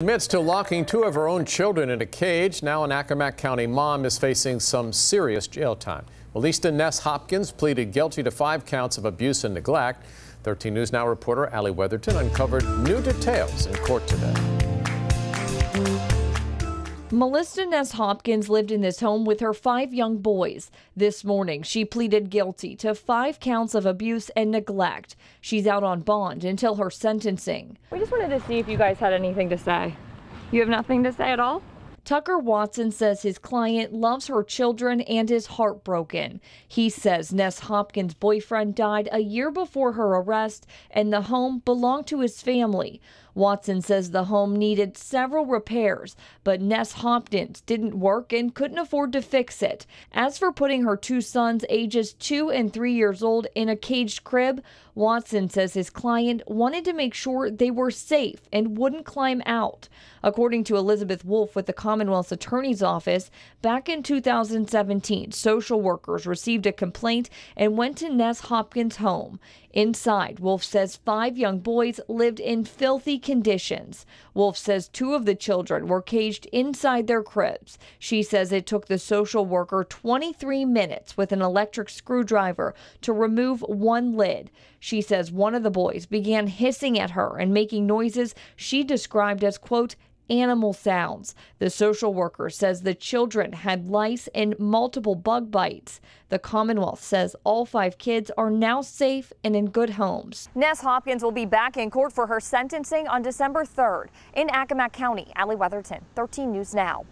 Admits to locking two of her own children in a cage. Now an Accomack County mom is facing some serious jail time. Lisa Ness Hopkins pleaded guilty to 5 counts of abuse and neglect. 13 News Now reporter Ali Weatherton uncovered new details in court today. Melissa Ness Hopkins lived in this home with her 5 young boys. This morning, she pleaded guilty to 5 counts of abuse and neglect. She's out on bond until her sentencing. We just wanted to see if you guys had anything to say. You have nothing to say at all? Tucker Watson says his client loves her children and is heartbroken. He says Ness Hopkins' boyfriend died a year before her arrest and the home belonged to his family. Watson says the home needed several repairs, but Ness Hopkins didn't work and couldn't afford to fix it. As for putting her 2 sons, ages 2 and 3 years old, in a caged crib, Watson says his client wanted to make sure they were safe and wouldn't climb out. According to Elizabeth Wolf with the Commonwealth's Attorney's Office, back in 2017, social workers received a complaint and went to Ness Hopkins' home. Inside, Wolf says 5 young boys lived in filthy conditions. Wolf says 2 of the children were caged inside their cribs. She says it took the social worker 23 minutes with an electric screwdriver to remove 1 lid. She says one of the boys began hissing at her and making noises she described as, quote, animal sounds. The social worker says the children had lice and multiple bug bites. The Commonwealth says all 5 kids are now safe and in good homes. Ness Hopkins will be back in court for her sentencing on December 3rd. In Accomack County, Ali Weatherton, 13 News Now.